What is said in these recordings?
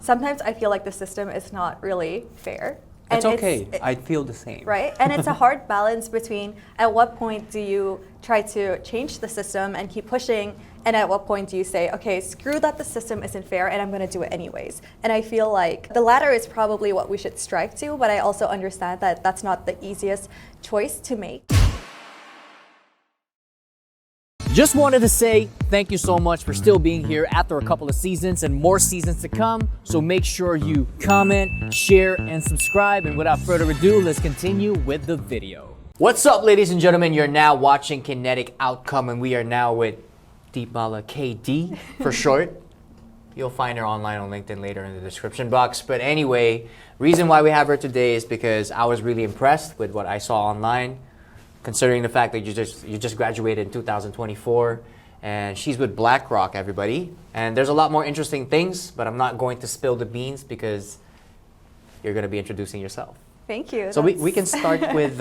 sometimes I feel like the system is not really fair. It's okay. I feel the same. Right? And it's a hard balance between at what point do you try to change the system and keep pushing, and at what point do you say, okay, screw that the system isn't fair and I'm going to do it anyways. And I feel like the latter is probably what we should strive to, but I also understand that that's not the easiest choice to make. Just wanted to say thank you so much for still being here after a couple of seasons and more seasons to come. So make sure you comment, share, and subscribe. And without further ado, let's continue with the video. What's up, ladies and gentlemen? You're now watching Kinetic Outcome, and we are now with Deepmala KD for short. You'll find her online on LinkedIn later in the description box. But anyway, reason why we have her today is because I was really impressed with what I saw online, considering the fact that you just graduated in 2024, and she's with BlackRock, everybody. And there's a lot more interesting things, but I'm not going to spill the beans because you're going to be introducing yourself. Thank you. So we can start with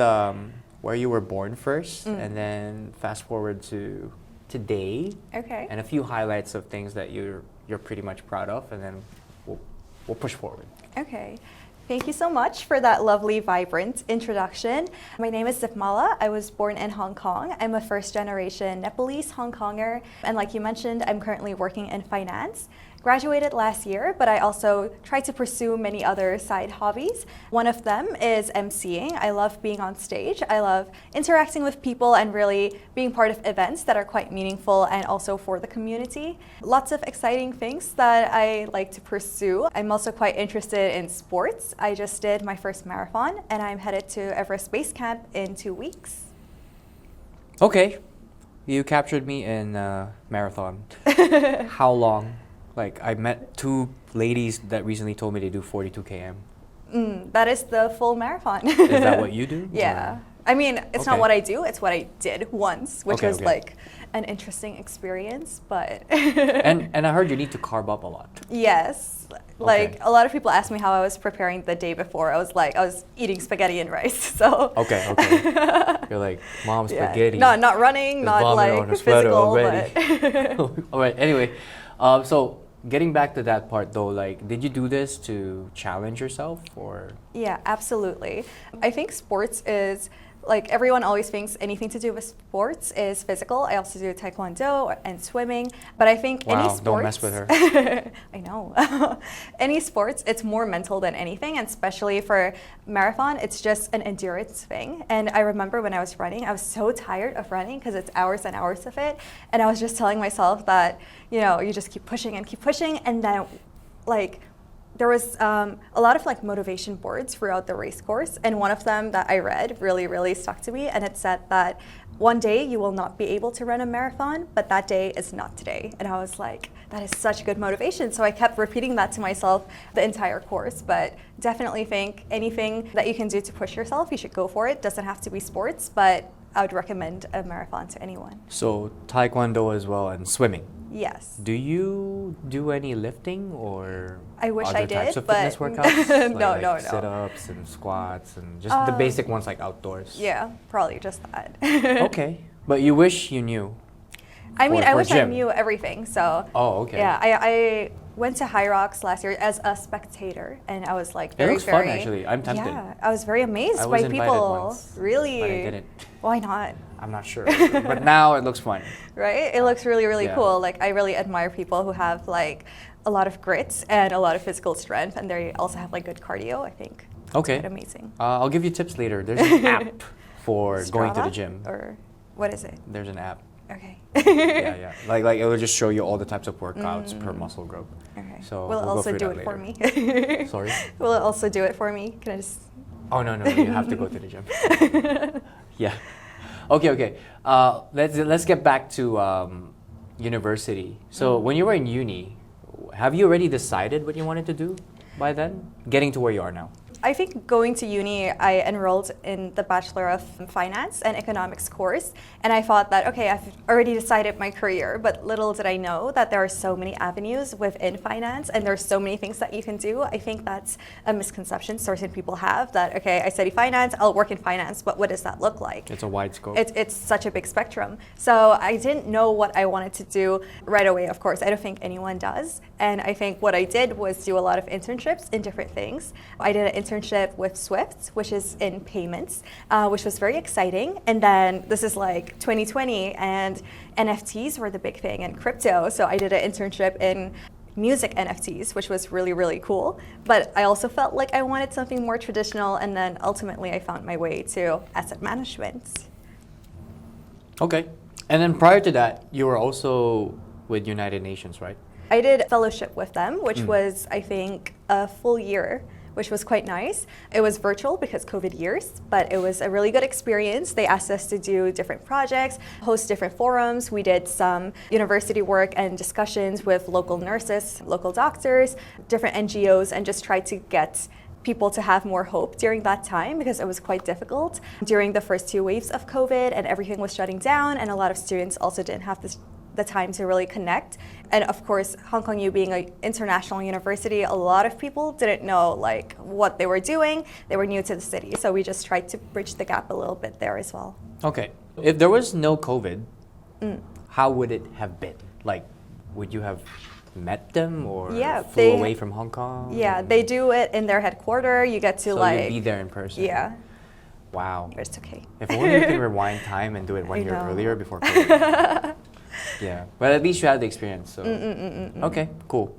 where you were born first, and then fast forward to today. Okay. And a few highlights of things that you're pretty much proud of, and then we'll push forward. Okay. Thank you so much for that lovely, vibrant introduction. My name is Deepmala. I was born in Hong Kong. I'm a first-generation Nepalese Hong Konger. And like you mentioned, I'm currently working in finance. Graduated last year, but I also try to pursue many other side hobbies. One of them is emceeing. I love being on stage. I love interacting with people and really being part of events that are quite meaningful and also for the community. Lots of exciting things that I like to pursue. I'm also quite interested in sports. I just did my first marathon and I'm headed to Everest Base Camp in 2 weeks. Okay, you captured me in marathon. How long? Like, I met 2 ladies that recently told me they do 42 km. That is the full marathon. Is that what you do? Yeah. Or? I mean, it's not what I do, it's what I did once, which was like an interesting experience, but... and I heard you need to carb up a lot. Yes. Like, a lot of people asked me how I was preparing the day before. I was eating spaghetti and rice, so... Okay. You're like, mom, spaghetti. No, not running, not like physical, but... All right, anyway. So, getting back to that part though, like, did you do this to challenge yourself, or? Yeah, absolutely. I think sports is, like, everyone always thinks anything to do with sports is physical. I also do taekwondo and swimming, but I think any sports... don't mess with her. I know. Any sports, it's more mental than anything, and especially for marathon, it's just an endurance thing. And I remember when I was running, I was so tired of running because it's hours and hours of it, and I was just telling myself that, you know, you just keep pushing, and then, like, there was a lot of like motivation boards throughout the race course, and one of them that I read really stuck to me, and it said that one day you will not be able to run a marathon, but that day is not today. And I was like, that is such good motivation. So I kept repeating that to myself the entire course, but definitely think anything that you can do to push yourself, you should go for it. Doesn't have to be sports, but I would recommend a marathon to anyone. So taekwondo as well, and swimming. Yes. Do you do any lifting or I wish other I did, types of but fitness workouts? No. Sit-ups and squats and just the basic ones like outdoors. Yeah, probably just that. Okay, but you wish you knew. I mean, I wish gym. I knew everything. So. Oh, okay. Yeah, I went to High Rocks last year as a spectator, and I was like very, it looks fun actually. I'm tempted. Yeah, I was very amazed I by was people. Once, really? But I didn't. Why not? I'm not sure. But now it looks fun. Right? It looks really cool. Like, I really admire people who have like a lot of grit and a lot of physical strength, and they also have like good cardio, I think. Okay. It's amazing. I'll give you tips later. There's an app for Strava? going to the gym. Or what is it? There's an app. Okay. yeah. Like it will just show you all the types of workouts per muscle group. Okay. So will it we'll also go do through it that for me? later. Sorry? Will it also do it for me? Can I just... Oh, no. You have to go to the gym. Yeah. Okay. Let's get back to university. So when you were in uni, have you already decided what you wanted to do by then? Getting to where you are now. I think going to uni, I enrolled in the Bachelor of Finance and Economics course, and I thought that, okay, I've already decided my career, but little did I know that there are so many avenues within finance, and there's so many things that you can do. I think that's a misconception certain people have, that, okay, I study finance, I'll work in finance, but what does that look like? It's a wide scope. It's such a big spectrum. So I didn't know what I wanted to do right away, of course. I don't think anyone does. And I think what I did was do a lot of internships in different things. I did an internship with Swift, which is in payments, which was very exciting. And then this is like 2020, and NFTs were the big thing, and crypto. So I did an internship in music NFTs, which was really, really cool. But I also felt like I wanted something more traditional, and then ultimately I found my way to asset management. Okay. And then prior to that, you were also with United Nations, right? I did fellowship with them, which was, I think, a full year, which was quite nice. It was virtual because COVID years, but it was a really good experience. They asked us to do different projects, host different forums. We did some university work and discussions with local nurses, local doctors, different NGOs, and just tried to get people to have more hope during that time because it was quite difficult during the first 2 waves of COVID and everything was shutting down, and a lot of students also didn't have the time to really connect. And of course, Hong Kong U being an international university, a lot of people didn't know like what they were doing. They were new to the city. So we just tried to bridge the gap a little bit there as well. Okay. If there was no COVID, how would it have been? Like, would you have met them or flew away from Hong Kong? Yeah, they do it in their headquarters. You get to so like... you'd be there in person? Yeah. Wow. It's okay. If only you could rewind time and do it 1 year earlier before COVID. Yeah, but at least you had the experience. So okay, cool.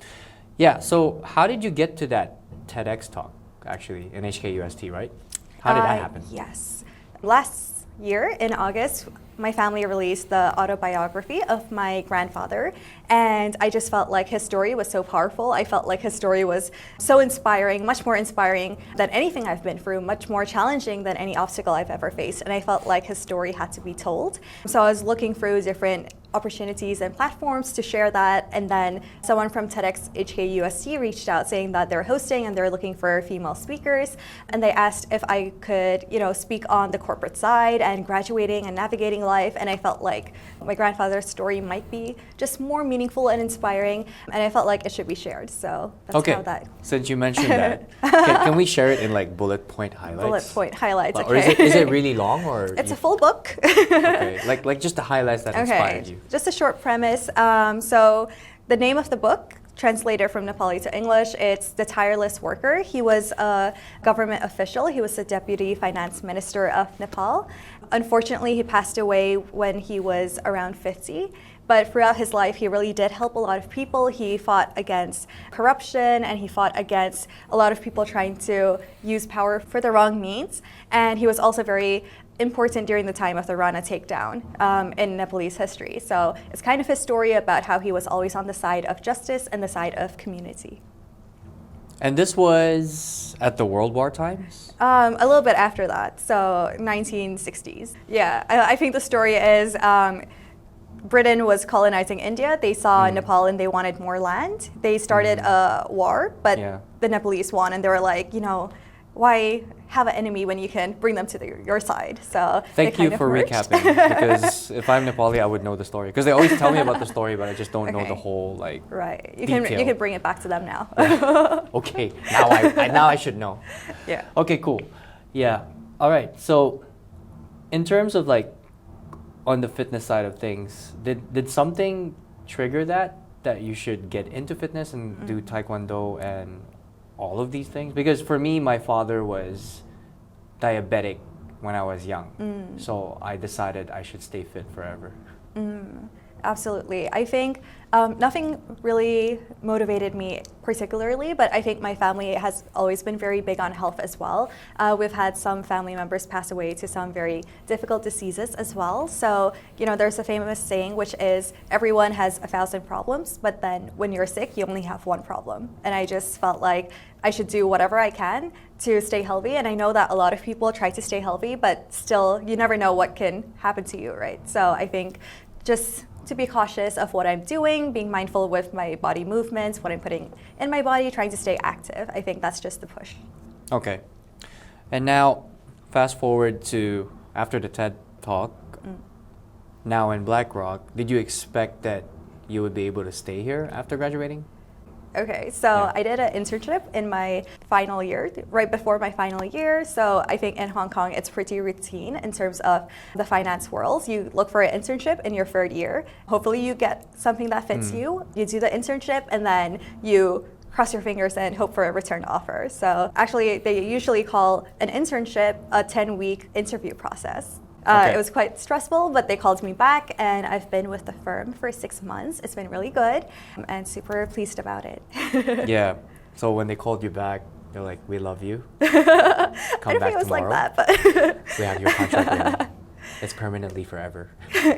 Yeah, so how did you get to that TEDx talk actually in HKUST, right? How did that happen? Yes. Last year in August, my family released the autobiography of my grandfather, and I just felt like his story was so powerful. I felt like his story was so inspiring, much more inspiring than anything I've been through, much more challenging than any obstacle I've ever faced, and I felt like his story had to be told. So I was looking through different opportunities and platforms to share that, and then someone from TEDx HKUST reached out saying that they're hosting and they're looking for female speakers, and they asked if I could, speak on the corporate side and graduating and navigating life, and I felt like my grandfather's story might be just more meaningful and inspiring, and I felt like it should be shared. So that's how that. Since you mentioned that, can we share it in like bullet point highlights? Bullet point highlights. Or is it really long, or it's a full book? Okay, like just the highlights that inspired you. Just a short premise. So the name of the book, translated from Nepali to English, it's The Tireless Worker. He was a government official. He was the deputy finance minister of Nepal. Unfortunately, he passed away when he was around 50. But throughout his life, he really did help a lot of people. He fought against corruption, and he fought against a lot of people trying to use power for the wrong means. And he was also very important during the time of the Rana takedown in Nepalese history. So it's kind of his story about how he was always on the side of justice and the side of community. And this was at the World War times? A little bit after that, so 1960s. Yeah, I think the story is Britain was colonizing India. They saw Nepal and they wanted more land. They started a war, but the Nepalese won, and they were like, why have an enemy when you can bring them to your side? So thank you for recapping, because if I'm Nepali, I would know the story. Because they always tell me about the story, but I just don't know the whole Right. You can bring it back to them now. Okay. Now I should know. Yeah. Okay. Cool. Yeah. All right. So, in terms of like, on the fitness side of things, did something trigger that you should get into fitness and do taekwondo and all of these things? Because for me, my father was diabetic when I was young. So I decided I should stay fit forever. Absolutely. I think nothing really motivated me particularly, but I think my family has always been very big on health as well. We've had some family members pass away to some very difficult diseases as well. So, there's a famous saying, which is everyone has 1,000 problems, but then when you're sick, you only have one problem. And I just felt like I should do whatever I can to stay healthy. And I know that a lot of people try to stay healthy, but still, you never know what can happen to you, right? So I think just to be cautious of what I'm doing, being mindful with my body movements, what I'm putting in my body, trying to stay active. I think that's just the push. Okay. And now, fast forward to after the TED Talk, now in BlackRock, did you expect that you would be able to stay here after graduating? Okay, so Yeah. I did an internship in my final year, right before my final year. So I think in Hong Kong, it's pretty routine in terms of the finance world. You look for an internship in your third year. Hopefully you get something that fits you. You do the internship and then you cross your fingers and hope for a return offer. So actually, they usually call an internship a 10-week interview process. Okay. It was quite stressful, but they called me back, and I've been with the firm for 6 months. It's been really good, and super pleased about it. Yeah. So when they called you back, they're like, "We love you. I Come don't back think it was tomorrow. like that, but We have your contract ready. It's permanently forever."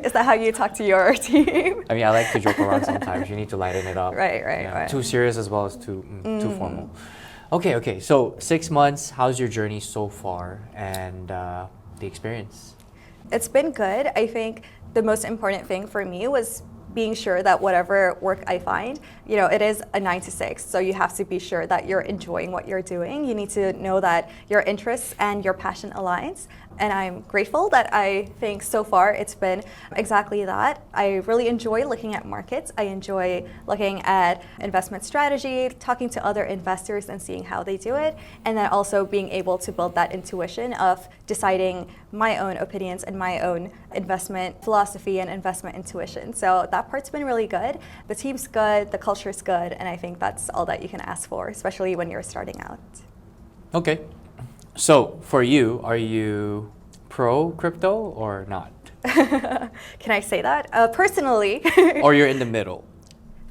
is that how you talk to your team? I mean, I like to joke around sometimes. You need to lighten it up. Right. Too serious as well as too formal. Okay. So 6 months. How's your journey so far, and the experience? It's been good. I think the most important thing for me was being sure that whatever work I find, it is a 9 to 6. So you have to be sure that you're enjoying what you're doing. You need to know that your interests and your passion aligns. And I'm grateful that I think so far it's been exactly that. I really enjoy looking at markets. I enjoy looking at investment strategy, talking to other investors and seeing how they do it. And then also being able to build that intuition of deciding my own opinions and my own investment philosophy and investment intuition. So that part's been really good. The team's good, the culture's good, and I think that's all that you can ask for, especially when you're starting out. Okay. So for you, are you pro crypto or not? Can I say that? Personally, Or you're in the middle?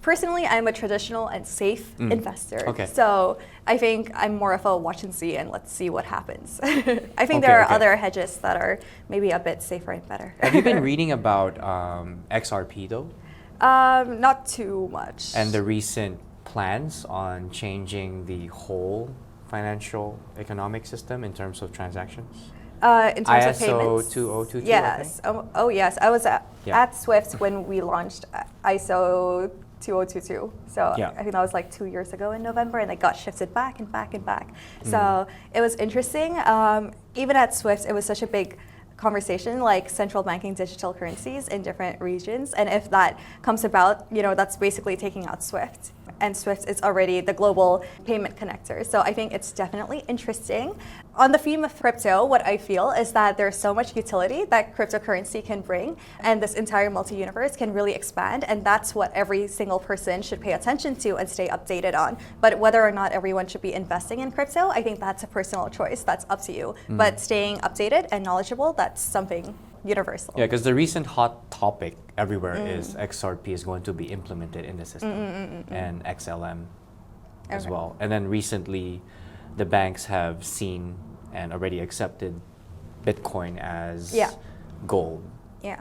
Personally, I'm a traditional and safe investor. Okay. So I think I'm more of a watch and see and let's see what happens. I think there are other hedges that are maybe a bit safer and better. Have you been reading about XRP though? Not too much. And the recent plans on changing the whole financial economic system in terms of transactions? In terms of ISO payments? 2022, Yes. I think? Oh, yes. I was Yeah. at Swift when we launched ISO 2022. So Yeah. I think that was like 2 years ago in November, and it got shifted back and back and back. So it was interesting. Even at Swift, it was such a big conversation, like central banking digital currencies in different regions. And if that comes about, that's basically taking out SWIFT. And SWIFT is already the global payment connector. So I think it's definitely interesting. On the theme of crypto, what I feel is that there's so much utility that cryptocurrency can bring, and this entire multi-universe can really expand, and that's what every single person should pay attention to and stay updated on. But whether or not everyone should be investing in crypto, I think that's a personal choice. That's up to you. But staying updated and knowledgeable, that's something universal. Yeah, because the recent hot topic everywhere is XRP is going to be implemented in the system, and XLM as well. And then recently, the banks have seen and already accepted Bitcoin as gold,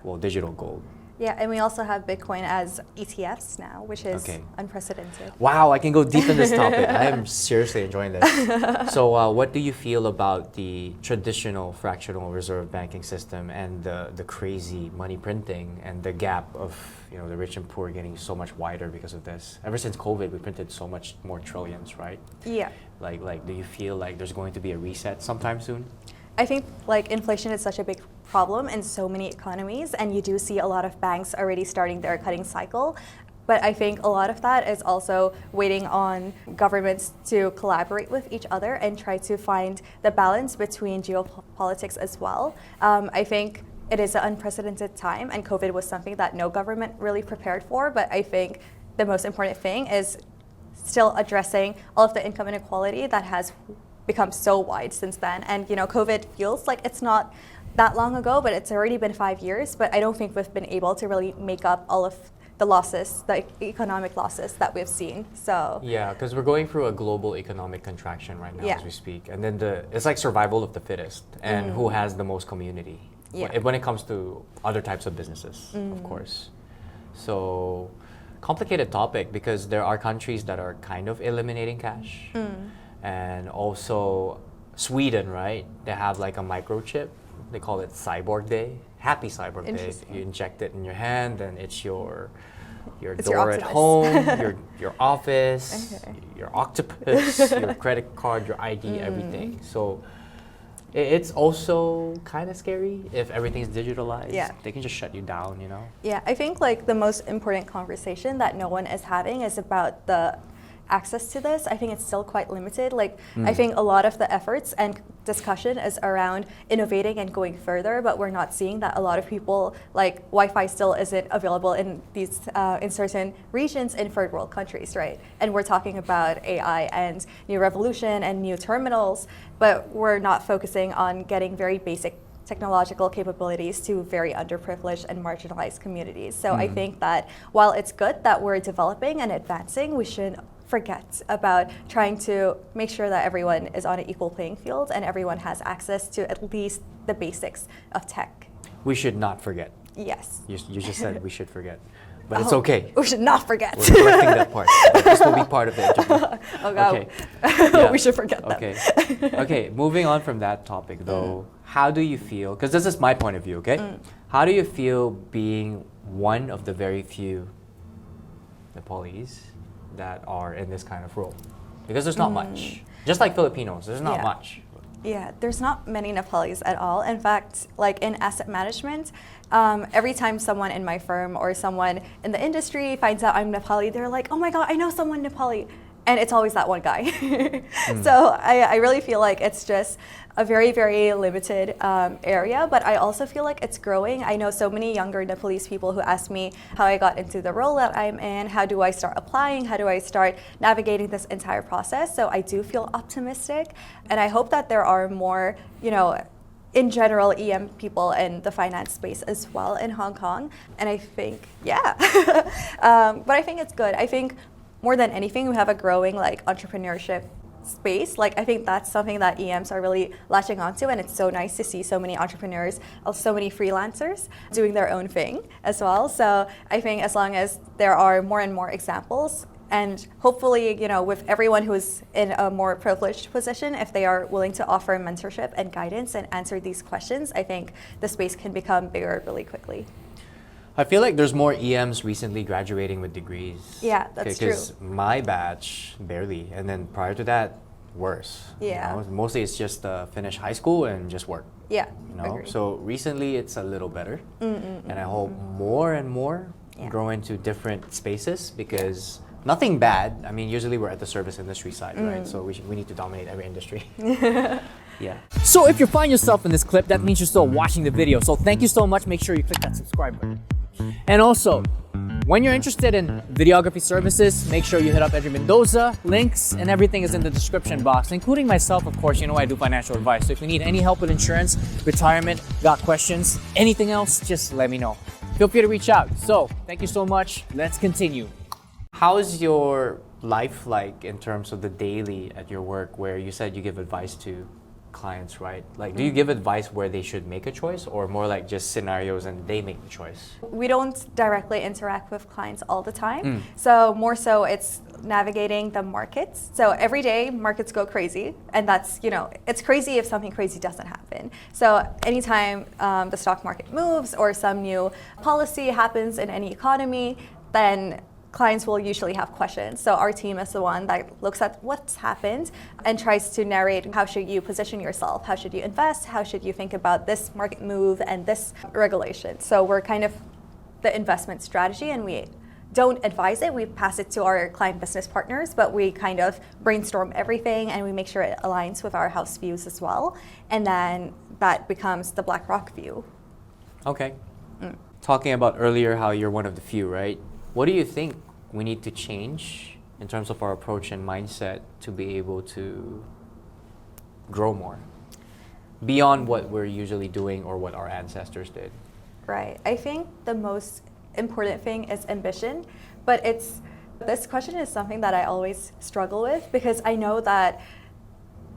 well, digital gold. Yeah, and we also have Bitcoin as ETFs now, which is unprecedented. Wow, I can go deep in this topic. I am seriously enjoying this. So what do you feel about the traditional fractional reserve banking system and the crazy money printing and the gap of the rich and poor getting so much wider because of this? Ever since COVID, we printed so much more trillions, right? Yeah. Like, do you feel like there's going to be a reset sometime soon? I think inflation is such a big problem in so many economies, and you do see a lot of banks already starting their cutting cycle. But I think a lot of that is also waiting on governments to collaborate with each other and try to find the balance between geopolitics as well. I think it is an unprecedented time, and COVID was something that no government really prepared for. But I think the most important thing is still addressing all of the income inequality that has become so wide since then. And COVID feels like it's not that long ago, but it's already been 5 years. But I don't think we've been able to really make up all of the losses, the economic losses that we've seen. So yeah, because we're going through a global economic contraction right now as we speak, and then it's like survival of the fittest, and who has the most community when it comes to other types of businesses, of course. So complicated topic, because there are countries that are kind of eliminating cash. And also Sweden, right? They have like a microchip. They call it Cyborg Day. Happy Cyborg Day. You inject it in your hand, and it's your door at home, your office, your octopus, your credit card, your ID, everything. So it's also kind of scary if everything's digitalized. Yeah. They can just shut you down, Yeah, I think the most important conversation that no one is having is about the access to this, I think it's still quite limited. Like, I think a lot of the efforts and discussion is around innovating and going further, but we're not seeing that a lot of people, like, Wi-Fi still isn't available in these in certain regions in third world countries, right? And we're talking about AI and new revolution and new terminals, but we're not focusing on getting very basic technological capabilities to very underprivileged and marginalized communities. So I think that while it's good that we're developing and advancing, we shouldn't forget about trying to make sure that everyone is on an equal playing field and everyone has access to at least the basics of tech. We should not forget. Yes. You just said we should forget. But it's okay. We should not forget. We're correcting that part. But this will be part of the interview. Oh God. Okay. Yeah. We should forget that. Okay. Okay, moving on from that topic though, how do you feel, because this is my point of view, okay? How do you feel being one of the very few Nepalese that are in this kind of role? Because there's not much. Just like Filipinos, there's not much. Yeah, there's not many Nepalis at all. In fact, like in asset management, every time someone in my firm or someone in the industry finds out I'm Nepali, they're like, oh my God, I know someone Nepali. And it's always that one guy. So I really feel like it's just a very, very limited area, but I also feel like it's growing. I know so many younger Nepalese people who ask me how I got into the role that I'm in, how do I start applying, how do I start navigating this entire process. So I do feel optimistic, and I hope that there are more, you know, in general, EM people in the finance space as well in Hong Kong. And I think, yeah, but I think it's good. I think more than anything, we have a growing like entrepreneurship space. Like, I think that's something that EMs are really latching onto, and it's so nice to see so many entrepreneurs, so many freelancers doing their own thing as well. So I think as long as there are more and more examples, and hopefully, you know, with everyone who's in a more privileged position, if they are willing to offer mentorship and guidance and answer these questions, I think the space can become bigger really quickly. I feel like there's more EMs recently graduating with degrees. Yeah, that's true. Because my batch, barely. And then prior to that, worse. Yeah. You know? Mostly it's just finish high school and just work. Yeah, You know? agree. So recently it's a little better. And I hope more and more grow into different spaces, because nothing bad. I mean, usually we're at the service industry side, right? So we need to dominate every industry. Yeah. So if you find yourself in this clip, that means you're still watching the video. So thank you so much. Make sure you click that subscribe button. And also, when you're interested in videography services, make sure you hit up Edwin Mendoza. Links and everything is in the description box, including myself, of course. You know I do financial advice. So if you need any help with insurance, retirement, got questions, anything else, just let me know. Feel free to reach out. So thank you so much. Let's continue. How is your life like in terms of the daily at your work, where you said you give advice to clients, right? Like, do you give advice where they should make a choice, or more like just scenarios and they make the choice? We don't directly interact with clients all the time. So more so it's navigating the markets. So every day markets go crazy, and that's, you know, it's crazy if something crazy doesn't happen. So anytime the stock market moves or some new policy happens in any economy, then clients will usually have questions. So our team is the one that looks at what's happened and tries to narrate how should you position yourself, how should you invest, how should you think about this market move and this regulation. So we're kind of the investment strategy, and we don't advise it, we pass it to our client business partners, but we kind of brainstorm everything and we make sure it aligns with our house views as well. And then that becomes the BlackRock view. Okay. Talking about earlier how you're one of the few, right? What do you think we need to change in terms of our approach and mindset to be able to grow more beyond what we're usually doing or what our ancestors did? Right. I think the most important thing is ambition, but this question is something that I always struggle with, because I know that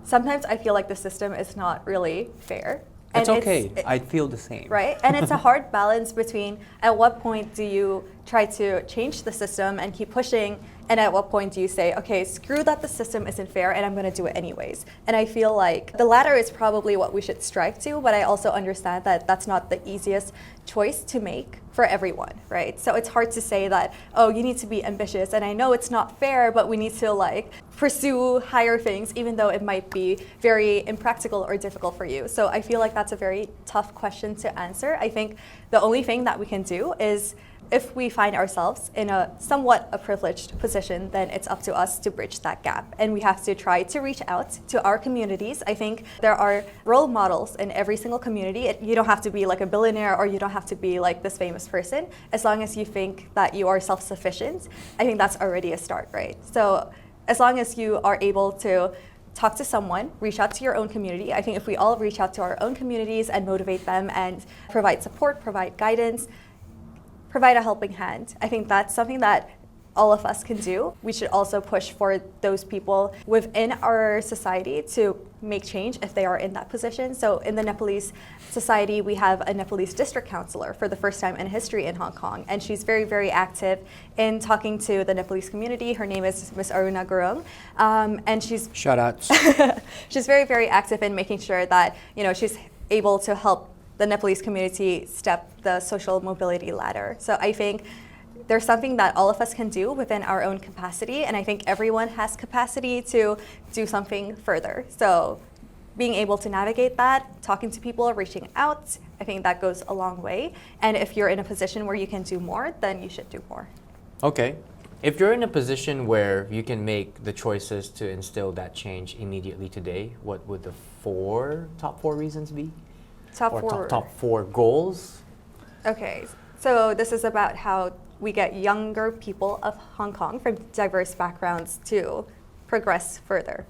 sometimes I feel like the system is not really fair. And it's okay. I feel the same. Right? And it's a hard balance between at what point do you try to change the system and keep pushing, and at what point do you say, okay, screw that the system isn't fair and I'm going to do it anyways. And I feel like the latter is probably what we should strive to, but I also understand that that's not the easiest choice to make for everyone, right? So it's hard to say that, oh, you need to be ambitious, and I know it's not fair, but we need to like pursue higher things, even though it might be very impractical or difficult for you. So I feel like that's a very tough question to answer. I think the only thing that we can do is if we find ourselves in a somewhat a privileged position, then it's up to us to bridge that gap. And we have to try to reach out to our communities. I think there are role models in every single community. You don't have to be like a billionaire, or you don't have to be like this famous person. As long as you think that you are self-sufficient, I think that's already a start, right? So as long as you are able to talk to someone, reach out to your own community. I think if we all reach out to our own communities and motivate them and provide support, provide guidance, provide a helping hand, I think that's something that all of us can do. We should also push for those people within our society to make change if they are in that position. So in the Nepalese society, we have a Nepalese district councillor for the first time in history in Hong Kong, and she's very, very active in talking to the Nepalese community. Her name is Ms. Aruna Gurung, and she's Shout outs. she's very, very active in making sure that she's able to help the Nepalese community step the social mobility ladder. So I think there's something that all of us can do within our own capacity, and I think everyone has capacity to do something further. So being able to navigate that, talking to people, reaching out, I think that goes a long way. And if you're in a position where you can do more, then you should do more. Okay. If you're in a position where you can make the choices to instill that change immediately today, what would the top four reasons be? Top four goals? Okay, so this is about how we get younger people of Hong Kong from diverse backgrounds to progress further.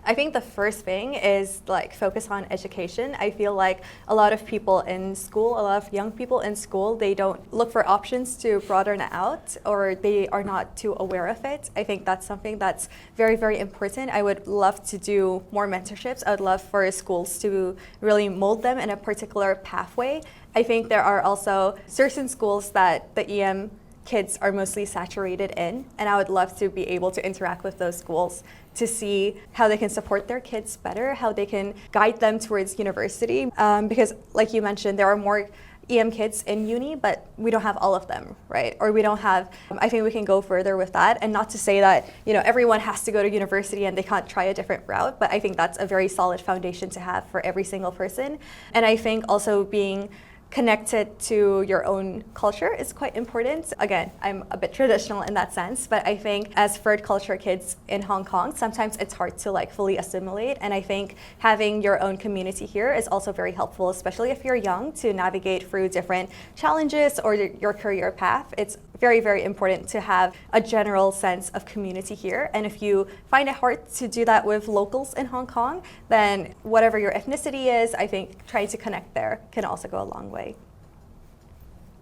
I think the first thing is focus on education. I feel like a lot of people in school, a lot of young people in school, they don't look for options to broaden out, or they are not too aware of it. I think that's something that's very, very important. I would love to do more mentorships. I would love for schools to really mold them in a particular pathway. I think there are also certain schools that the EM kids are mostly saturated in, and I would love to be able to interact with those schools to see how they can support their kids better, how they can guide them towards university. Because like you mentioned, there are more EM kids in uni, but we don't have all of them, right? Or we don't have, I think we can go further with that. And not to say that everyone has to go to university and they can't try a different route, but I think that's a very solid foundation to have for every single person. And I think also being connected to your own culture is quite important. Again, I'm a bit traditional in that sense, but I think as third culture kids in Hong Kong, sometimes it's hard to fully assimilate. And I think having your own community here is also very helpful, especially if you're young, to navigate through different challenges or your career path. It's very, very important to have a general sense of community here. And if you find it hard to do that with locals in Hong Kong, then whatever your ethnicity is, I think trying to connect there can also go a long way.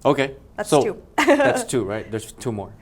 Okay. That's so two. That's two, right? There's two more.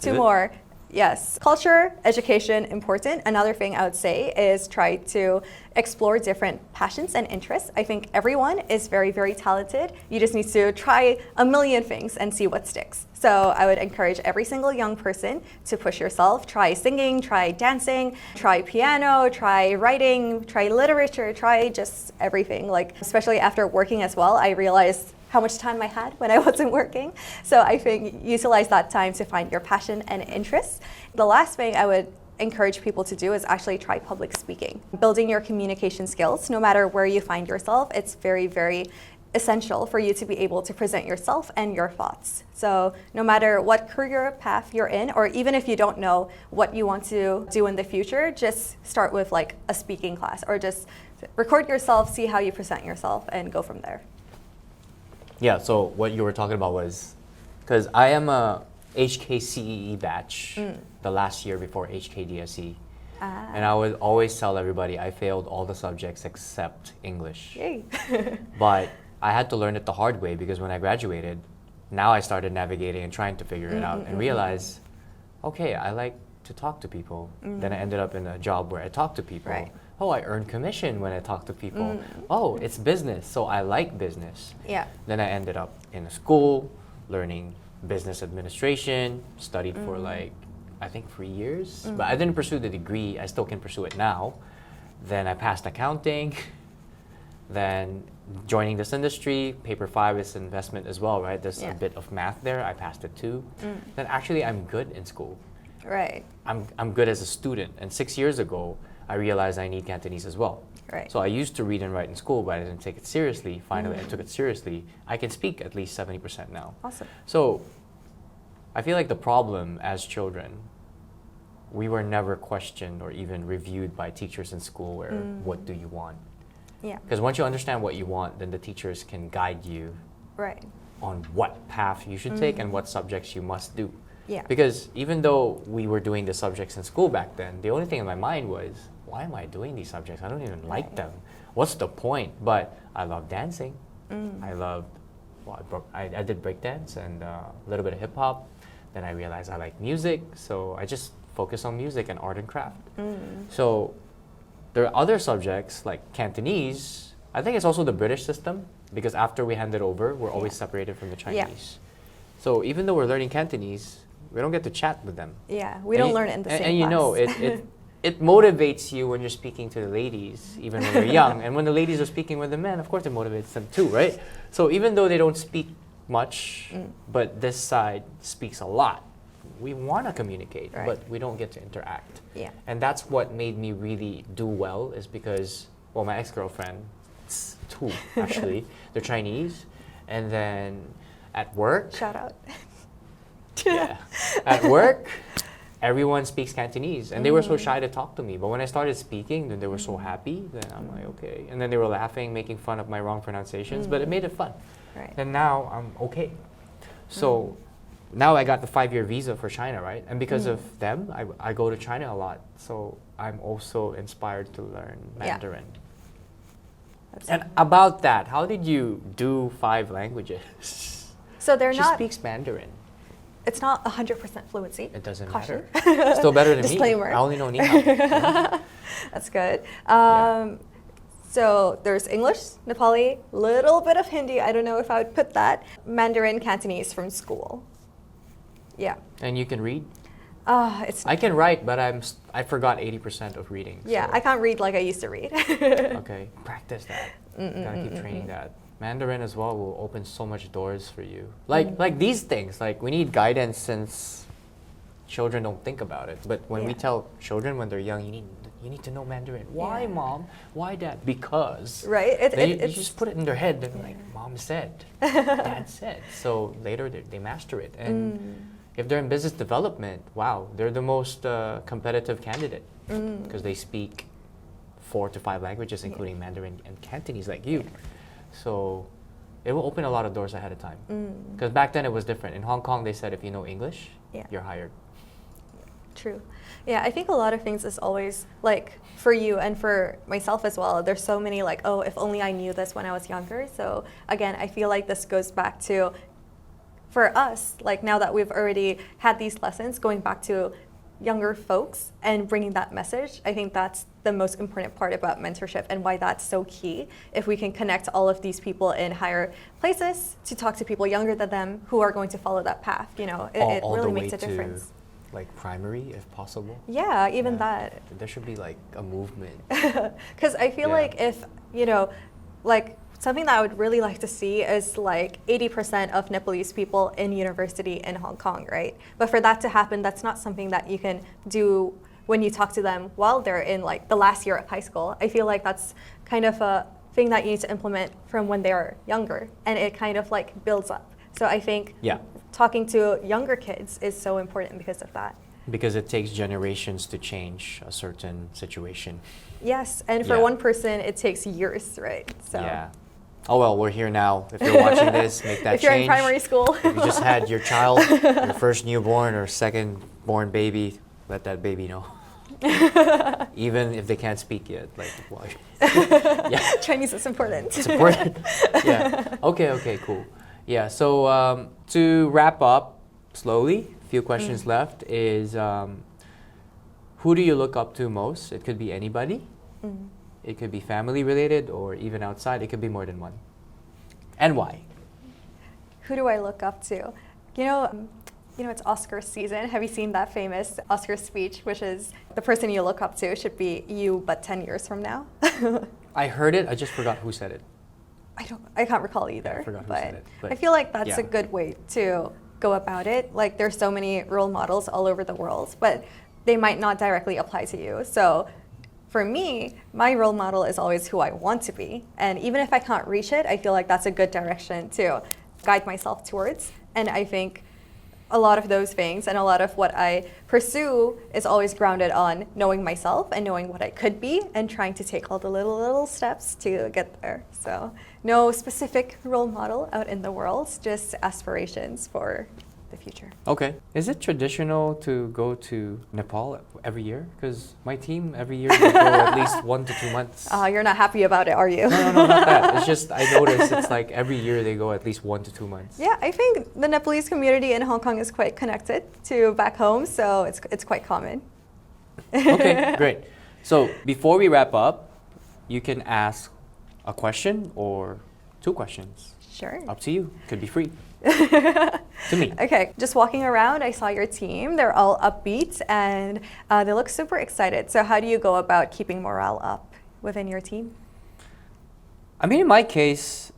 Two more. Yes. Culture, education, important. Another thing I would say is try to explore different passions and interests. I think everyone is very, very talented. You just need to try a million things and see what sticks. So I would encourage every single young person to push yourself. Try singing, try dancing, try piano, try writing, try literature, try just everything. Especially after working as well, I realized how much time I had when I wasn't working. So I think utilize that time to find your passion and interests. The last thing I would encourage people to do is actually try public speaking. Building your communication skills, no matter where you find yourself, it's very, very essential for you to be able to present yourself and your thoughts. So no matter what career path you're in, or even if you don't know what you want to do in the future, just start with a speaking class, or just record yourself, see how you present yourself, and go from there. Yeah, so what you were talking about was, because I am a HKCEE batch, the last year before HKDSE. And I would always tell everybody I failed all the subjects except English. Yay. But I had to learn it the hard way, because when I graduated, now I started navigating and trying to figure it out and realize, okay, I like to talk to people. Then I ended up in a job where I talk to people. Right. Oh, I earn commission when I talk to people. Oh, it's business, so I like business. Yeah. Then I ended up in a school learning business administration, studied for I think 3 years, but I didn't pursue the degree. I still can pursue it now. Then I passed accounting. Then joining this industry, paper 5 is investment as well, right? There's a bit of math there. I passed it too. Then actually I'm good in school. Right. I'm good as a student. And 6 years ago, I realized I need Cantonese as well. Right. So I used to read and write in school, but I didn't take it seriously. Finally, I took it seriously. I can speak at least 70% now. Awesome. So I feel like the problem as children, we were never questioned or even reviewed by teachers in school where, what do you want? Yeah. Because once you understand what you want, then the teachers can guide you Right. on what path you should take and what subjects you must do. Yeah. Because even though we were doing the subjects in school back then, the only thing in my mind was, why am I doing these subjects? I don't even like them. What's the point? But I love dancing. I loved, well, I did breakdance and a little bit of hip hop. Then I realized I like music, so I just focused on music and art and craft. So there are other subjects like Cantonese. I think it's also the British system, because after we hand it over, we're always separated from the Chinese. So even though we're learning Cantonese, we don't get to chat with them. Yeah, we don't learn it in the same class. And you know, it motivates you when you're speaking to the ladies, even when you're young. And when the ladies are speaking with the men, of course it motivates them too, right? So even though they don't speak much, but this side speaks a lot, we want to communicate, but we don't get to interact. Yeah. And that's what made me really do well, is because, well, my ex-girlfriend, two actually, they're Chinese. And then at work, Shout out. yeah, at work, everyone speaks Cantonese, and they were so shy to talk to me. But when I started speaking, then they were so happy. Then I'm like, okay. And then they were laughing, making fun of my wrong pronunciations, but it made it fun. Right. And now I'm okay. So now I got the 5-year visa for China, right? And because of them, I go to China a lot. So I'm also inspired to learn Mandarin. And about that, how did you do 5 languages? So they're She not. speaks Mandarin. It's not 100% fluency. It doesn't Caution. matter. Still better than Disclaimer. me. I only know ni hao. Yeah. That's good. Yeah. So there's English, Nepali, little bit of Hindi. I don't know if I would put that. Mandarin, Cantonese from school. Yeah. And you can read? It's. I can write, but I forgot 80% of reading. Yeah, so. I can't read like I used to read. Okay, practice that. Gotta keep training that. Mandarin as well will open so much doors for you. Like these things, like we need guidance since children don't think about it. But when we tell children when they're young, you need to know Mandarin. Why, Mom? Why, Dad? Because. Right. You just put it in their head. They're like, Mom said, Dad said. So later they master it. And if they're in business development, wow, they're the most competitive candidate because they speak 4 to 5 languages, including Mandarin and Cantonese, like you. So it will open a lot of doors ahead of time. Because back then it was different. In Hong Kong, they said if you know English, you're hired. True. Yeah, I think a lot of things is always, like, for you and for myself as well, there's so many, like, oh, if only I knew this when I was younger. So again, I feel like this goes back to, for us, like now that we've already had these lessons, going back to younger folks and bringing that message, I think that's the most important part about mentorship and why that's so key. If we can connect all of these people in higher places to talk to people younger than them who are going to follow that path, you know, it really makes a difference. Like primary, if possible. Yeah, even that. There should be like a movement. Because I feel like if, you know, like something that I would really like to see is like 80% of Nepalese people in university in Hong Kong, right? But for that to happen, that's not something that you can do when you talk to them while they're in like the last year of high school. I feel like that's kind of a thing that you need to implement from when they are younger, and it kind of like builds up. So I think talking to younger kids is so important because of that. Because it takes generations to change a certain situation. Yes, and for one person, it takes years, right? So. Yeah. Oh well, we're here now. If you're watching this, make that change. If you're in primary school. If you just had your child, your first newborn or second born baby, let that baby know. Even if they can't speak yet, like why? Chinese is important. It's important. Yeah. Okay. Cool. Yeah. So to wrap up slowly, a few questions left. Is who do you look up to most? It could be anybody. It could be family related or even outside. It could be more than one. And why? Who do I look up to? You know, it's Oscar season. Have you seen that famous Oscar speech, which is the person you look up to should be you, but 10 years from now? I heard it. I just forgot who said it. I can't recall either. Yeah, I forgot who said it. But I feel like that's a good way to go about it. Like there's so many role models all over the world, but they might not directly apply to you. So for me, my role model is always who I want to be. And even if I can't reach it, I feel like that's a good direction to guide myself towards. And I think a lot of those things and a lot of what I pursue is always grounded on knowing myself and knowing what I could be and trying to take all the little steps to get there. So no specific role model out in the world, just aspirations for the future. Okay. Is it traditional to go to Nepal every year? Because my team every year they go at least 1 to 2 months. You're not happy about it, are you? No, not that. It's just I notice it's like every year they go at least 1 to 2 months. Yeah, I think the Nepalese community in Hong Kong is quite connected to back home, so it's quite common. Okay, great. So before we wrap up, you can ask a question or 2 questions. Sure. Up to you. Could be free. To me. Okay, just walking around, I saw your team. They're all upbeat and they look super excited. So how do you go about keeping morale up within your team? I mean, in my case,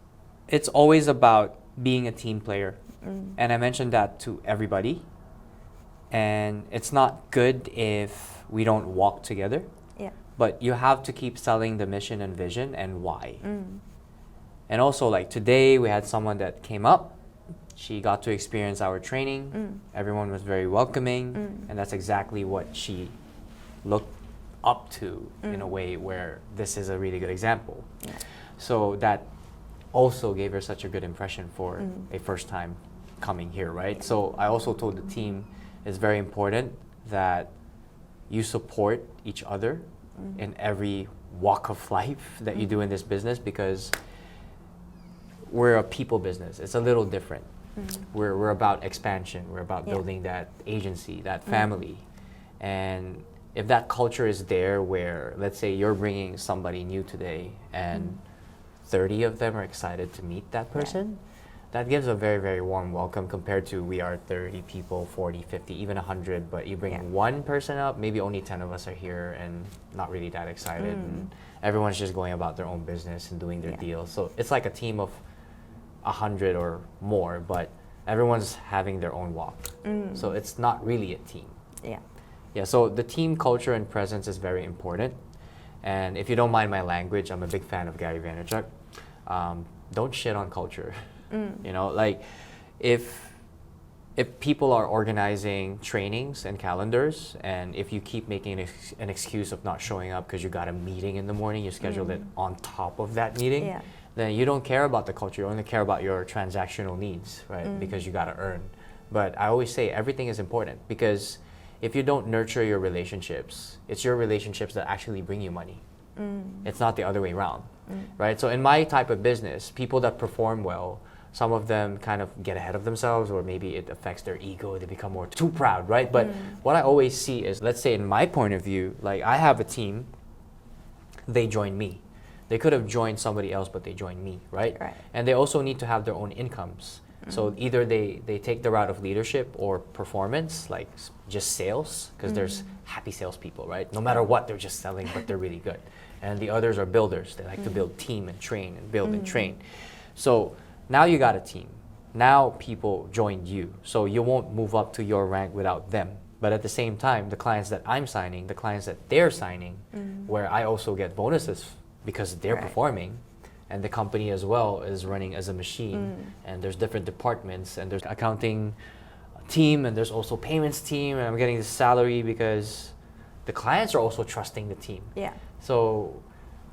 it's always about being a team player. And I mentioned that to everybody. And it's not good if we don't walk together. Yeah. But you have to keep selling the mission and vision and why. And also, like today, we had someone that came up. She got to experience our training. Everyone was very welcoming. And that's exactly what she looked up to in a way where this is a really good example. Yeah. So that also gave her such a good impression for a first time coming here, right? So I also told the team it's very important that you support each other in every walk of life that you do in this business, because we're a people business. It's a little different. We're about expansion. We're about building that agency, that family. And if that culture is there where, let's say you're bringing somebody new today and 30 of them are excited to meet that person, that gives a very, very warm welcome compared to we are 30 people, 40, 50, even 100, but you bring one person up, maybe only 10 of us are here and not really that excited. And everyone's just going about their own business and doing their deal. So it's like a team of 100 or more, but everyone's having their own walk. So it's not really a team. Yeah, so the team culture and presence is very important. And if you don't mind my language, I'm a big fan of 𝙀𝙀 𝘾𝙤𝙢𝙀. Don't shit on culture. You know, like if people are organizing trainings and calendars, and if you keep making an excuse of not showing up because you got a meeting in the morning, you scheduled it on top of that meeting, then you don't care about the culture. You only care about your transactional needs, right? Because you got to earn. But I always say everything is important, because if you don't nurture your relationships, it's your relationships that actually bring you money. It's not the other way around, right? So in my type of business, people that perform well, some of them kind of get ahead of themselves, or maybe it affects their ego. They become more too proud, right? But what I always see is, let's say in my point of view, like I have a team, they join me. They could have joined somebody else, but they joined me, right? And they also need to have their own incomes. So either they take the route of leadership or performance, like just sales, because there's happy salespeople, right? No matter what, they're just selling, but they're really good. And the others are builders. They like to build team and train and build and train. So now you got a team. Now people joined you. So you won't move up to your rank without them. But at the same time, the clients that I'm signing, the clients that they're signing, where I also get bonuses because they're performing, and the company as well is running as a machine, and there's different departments, and there's accounting team, and there's also payments team, and I'm getting the salary because the clients are also trusting the team. So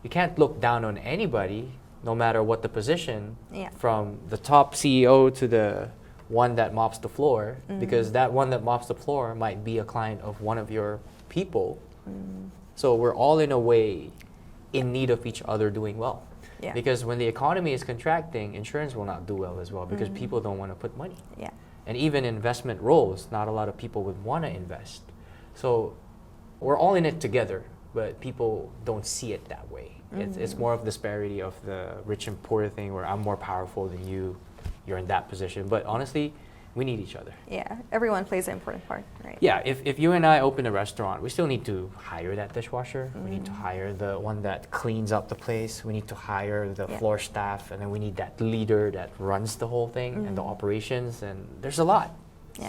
you can't look down on anybody, no matter what the position, from the top CEO to the one that mops the floor, because that one that mops the floor might be a client of one of your people. So we're all in a way in need of each other doing well. Because when the economy is contracting, insurance will not do well as well, because people don't want to put money. And even investment roles, not a lot of people would want to invest. So we're all in it together, but people don't see it that way. It's more of disparity of the rich and poor thing, where I'm more powerful than you, you're in that position. But honestly, we need each other. Everyone plays an important part, right? If you and I open a restaurant, we still need to hire that dishwasher. We need to hire the one that cleans up the place. We need to hire the floor staff, and then we need that leader that runs the whole thing and the operations, and there's a lot.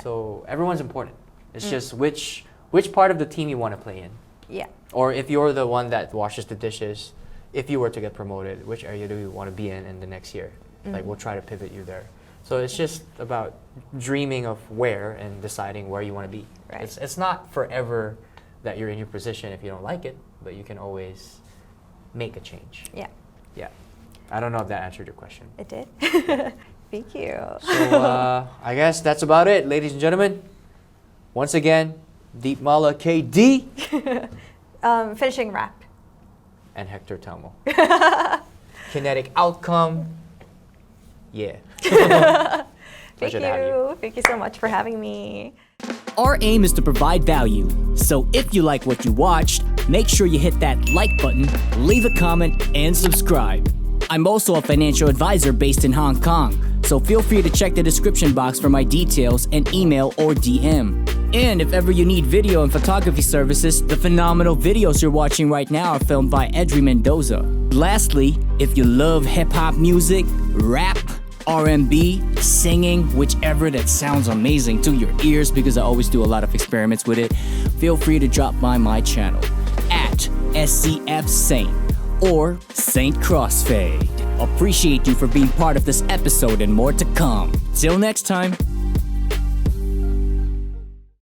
So everyone's important. It's just which part of the team you want to play in. Yeah. Or if you're the one that washes the dishes, if you were to get promoted, which area do you want to be in the next year? Like, we'll try to pivot you there. So it's just about dreaming of where and deciding where you want to be. Right. It's not forever that you're in your position if you don't like it, but you can always make a change. Yeah. Yeah. I don't know if that answered your question. It did. Thank you. So I guess that's about it, ladies and gentlemen. Once again, Deepmala KD Finishing rap. and Hector Telmo. Kinetic outcome. Yeah. Thank Pleasure to have you. Thank you so much for having me. Our aim is to provide value. So if you like what you watched, make sure you hit that like button, leave a comment, and subscribe. I'm also a financial advisor based in Hong Kong, so feel free to check the description box for my details and email or DM. And if ever you need video and photography services, the phenomenal videos you're watching right now are filmed by 𝙁𝙗𝙀 Mendoza. Lastly, if you love hip-hop music, rap, R&B, singing, whichever that sounds amazing to your ears, because I always do a lot of experiments with it, feel free to drop by my channel at SCF Saint or Saint Crossfade. Appreciate you for being part of this episode and more to come. Till next time.